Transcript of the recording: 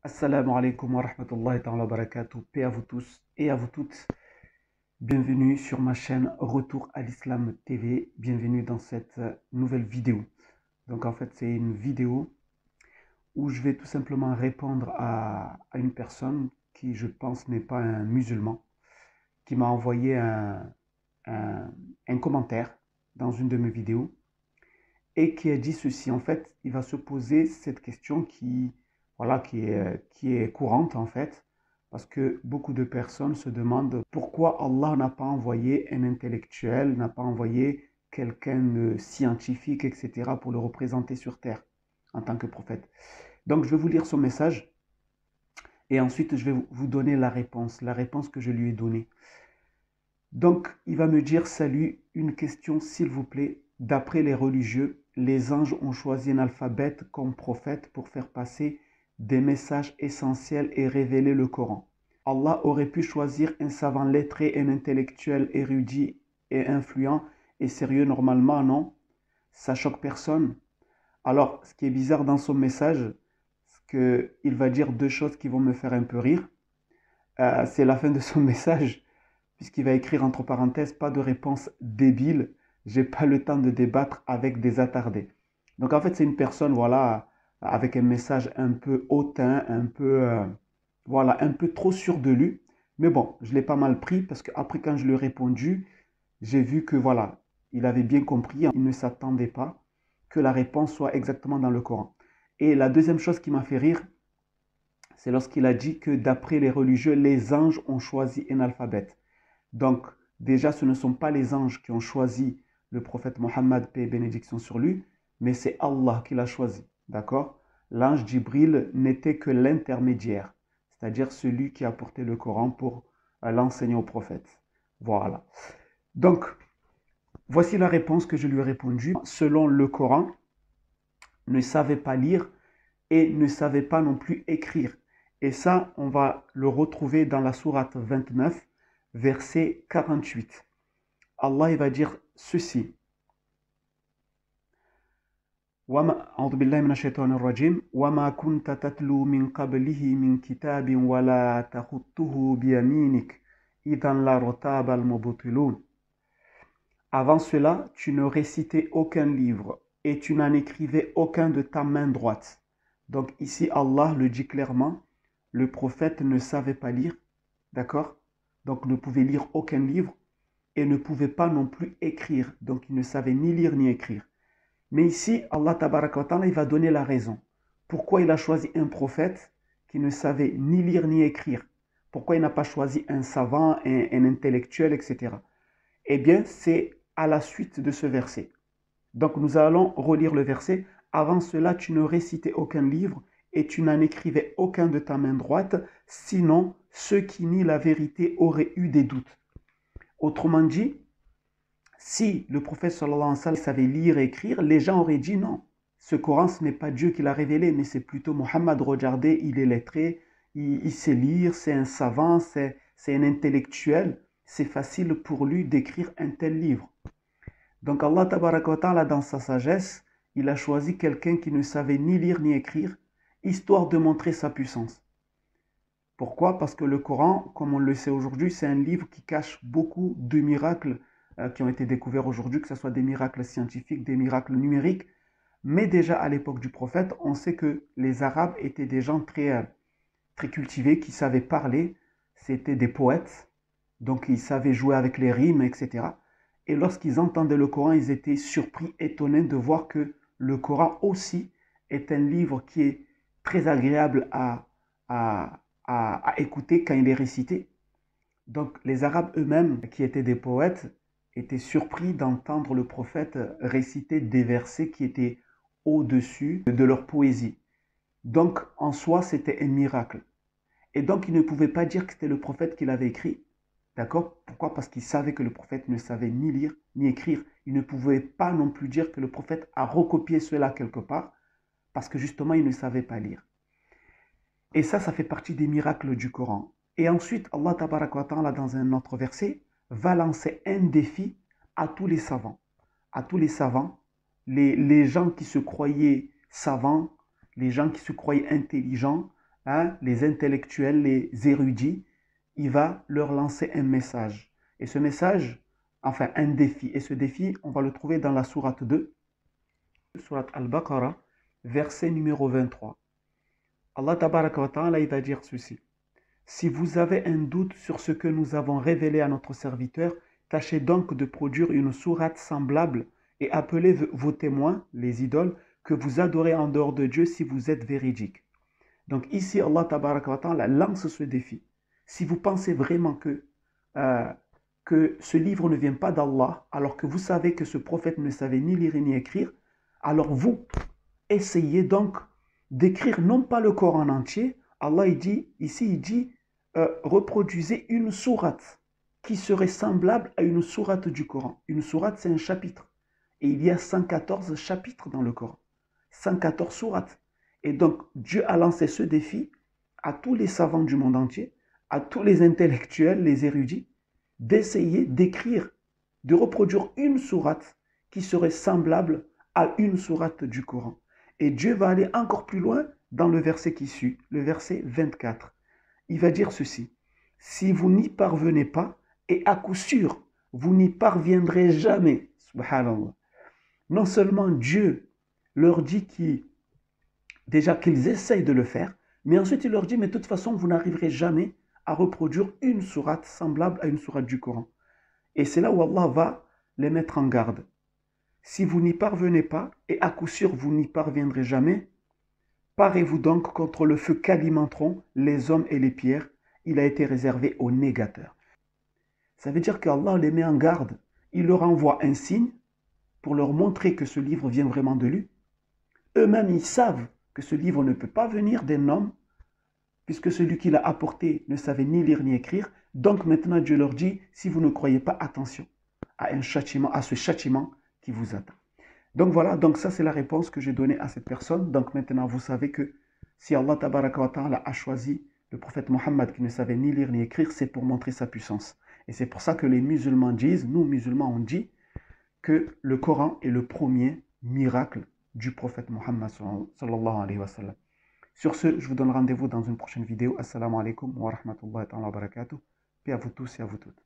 Assalamu alaikum wa rahmatullahi ta'ala wa barakatuh. Paix à vous tous et à vous toutes. Bienvenue sur ma chaîne Retour à l'Islam TV. Bienvenue dans cette nouvelle vidéo. Donc en fait, c'est une vidéo où je vais tout simplement répondre à une personne qui, je pense, n'est pas un musulman, qui m'a envoyé un- un commentaire dans une de mes vidéos et qui a dit ceci. En fait, il va se poser cette question voilà, qui est courante en fait, parce que beaucoup de personnes se demandent pourquoi Allah n'a pas envoyé un intellectuel, n'a pas envoyé quelqu'un de scientifique, etc., pour le représenter sur Terre en tant que prophète. Donc, je vais vous lire son message et ensuite je vais vous donner la réponse que je lui ai donnée. Donc, il va me dire, salut, une question s'il vous plaît. D'après les religieux, les anges ont choisi un alphabet comme prophète pour faire passer des messages essentiels et révéler le Coran. Allah aurait pu choisir un savant lettré, un intellectuel érudit et influent et sérieux normalement, non? Ça choque personne. Alors, ce qui est bizarre dans son message, c'est qu'il va dire deux choses qui vont me faire un peu rire. C'est la fin de son message puisqu'il va écrire entre parenthèses, pas de réponse débile, j'ai pas le temps de débattre avec des attardés. Donc en fait, c'est une personne, voilà, avec un message un peu hautain, voilà, un peu trop sûr de lui. Mais bon, je l'ai pas mal pris parce qu'après, quand je lui ai répondu, j'ai vu que voilà, il avait bien compris, il ne s'attendait pas que la réponse soit exactement dans le Coran. Et la deuxième chose qui m'a fait rire, c'est lorsqu'il a dit que d'après les religieux, les anges ont choisi un alphabet. Donc, déjà, ce ne sont pas les anges qui ont choisi le prophète Mohammed, paix et bénédiction sur lui, mais c'est Allah qui l'a choisi. D'accord? L'ange Djibril n'était que l'intermédiaire, c'est-à-dire celui qui a porté le Coran pour l'enseigner au prophète. Voilà. Donc, voici la réponse que je lui ai répondue. Selon le Coran, ne savait pas lire et ne savait pas non plus écrire. Et ça, on va le retrouver dans la sourate 29, verset 48. Allah il va dire ceci. أعوذ بالله من الشيطان الرجيم وما كنت تتلو من قبله من كتاب ولا تخطه بيمينك إذا لارتاب المبطلون. Avant cela, tu ne récitais aucun livre et tu n'en écrivais aucun de ta main droite. Donc ici, Allah le dit clairement, le prophète ne savait pas lire, d'accord? Donc ne pouvait lire aucun livre et ne pouvait pas non plus écrire. Donc il ne savait ni lire ni écrire. Mais ici, Allah tabaraka wa ta'ala, il va donner la raison. Pourquoi il a choisi un prophète qui ne savait ni lire ni écrire? Pourquoi il n'a pas choisi un savant, un intellectuel, etc. Eh bien, c'est à la suite de ce verset. Donc nous allons relire le verset. Avant cela, tu ne récitais aucun livre et tu n'en écrivais aucun de ta main droite, sinon ceux qui nient la vérité auraient eu des doutes. Autrement dit, si le prophète sallallahu alayhi wa sallam savait lire et écrire, les gens auraient dit non. Ce Coran, ce n'est pas Dieu qui l'a révélé, mais c'est plutôt Mohammed. Regardez, il est lettré, il sait lire, c'est un savant, c'est un intellectuel. C'est facile pour lui d'écrire un tel livre. Donc Allah tabaraka wa ta'ala, dans sa sagesse, il a choisi quelqu'un qui ne savait ni lire ni écrire, histoire de montrer sa puissance. Pourquoi? Parce que le Coran, comme on le sait aujourd'hui, c'est un livre qui cache beaucoup de miracles qui ont été découverts aujourd'hui, que ce soit des miracles scientifiques, des miracles numériques. Mais déjà à l'époque du prophète, on sait que les Arabes étaient des gens très cultivés, qui savaient parler, c'était des poètes, donc ils savaient jouer avec les rimes, etc. Et lorsqu'ils entendaient le Coran, ils étaient surpris, étonnés de voir que le Coran aussi est un livre qui est très agréable à, à écouter quand il est récité. Donc les Arabes eux-mêmes, qui étaient des poètes, étaient surpris d'entendre le prophète réciter des versets qui étaient au-dessus de leur poésie. Donc en soi, c'était un miracle. Et donc ils ne pouvaient pas dire que c'était le prophète qui l'avait écrit. D'accord? Pourquoi? Parce qu'ils savaient que le prophète ne savait ni lire ni écrire. Ils ne pouvaient pas non plus dire que le prophète a recopié cela quelque part, parce que justement, il ne savait pas lire. Et ça fait partie des miracles du Coran. Et ensuite, Allah tabaraka wa ta'ala, dans un autre verset, va lancer un défi à tous les savants. À tous les savants, les gens qui se croyaient savants, les gens qui se croyaient intelligents, hein, les intellectuels, les érudits, il va leur lancer un message. Et ce message, enfin un défi. Et ce défi, on va le trouver dans la sourate 2, sourate Al-Baqarah, verset numéro 23. Allah tabaraka wa ta'ala, il va dire ceci. Si vous avez un doute sur ce que nous avons révélé à notre serviteur, tâchez donc de produire une sourate semblable et appelez vos témoins, les idoles, que vous adorez en dehors de Dieu si vous êtes véridiques. Donc ici, Allah tabaraka wa ta'ala lance ce défi. Si vous pensez vraiment que ce livre ne vient pas d'Allah, alors que vous savez que ce prophète ne savait ni lire ni écrire, alors vous, essayez donc d'écrire non pas le Coran entier. Allah il dit, ici il dit, reproduisez une sourate qui serait semblable à une sourate du Coran. Une sourate, c'est un chapitre. Et il y a 114 chapitres dans le Coran. 114 sourates. Et donc, Dieu a lancé ce défi à tous les savants du monde entier, à tous les intellectuels, les érudits, d'essayer d'écrire, de reproduire une sourate qui serait semblable à une sourate du Coran. Et Dieu va aller encore plus loin dans le verset qui suit, le verset 24. Il va dire ceci. Si vous n'y parvenez pas, et à coup sûr, vous n'y parviendrez jamais, subhanallah. Non seulement Dieu leur dit déjà qu'ils essayent de le faire, mais ensuite il leur dit, mais de toute façon, vous n'arriverez jamais à reproduire une sourate semblable à une sourate du Coran. Et c'est là où Allah va les mettre en garde. Si vous n'y parvenez pas, et à coup sûr vous n'y parviendrez jamais, parez-vous donc contre le feu qu'alimenteront les hommes et les pierres. Il a été réservé aux négateurs. Ça veut dire qu'Allah les met en garde. Il leur envoie un signe pour leur montrer que ce livre vient vraiment de lui. Eux-mêmes, ils savent que ce livre ne peut pas venir d'un homme, puisque celui qui l'a apporté ne savait ni lire ni écrire. Donc maintenant, Dieu leur dit, si vous ne croyez pas, attention à ce châtiment qui vous attend. Donc voilà, donc ça c'est la réponse que j'ai donnée à cette personne. Donc maintenant, vous savez que si Allah tabaraka wa ta'ala a choisi le prophète Mohammed qui ne savait ni lire ni écrire, c'est pour montrer sa puissance. Et c'est pour ça que les musulmans disent, nous musulmans on dit, que le Coran est le premier miracle du prophète Mohammed sallallahu alayhi wa sallam. Sur ce, je vous donne rendez-vous dans une prochaine vidéo. Assalamu alaikum wa rahmatullahi wa barakatuh. Paix à vous tous et à vous toutes.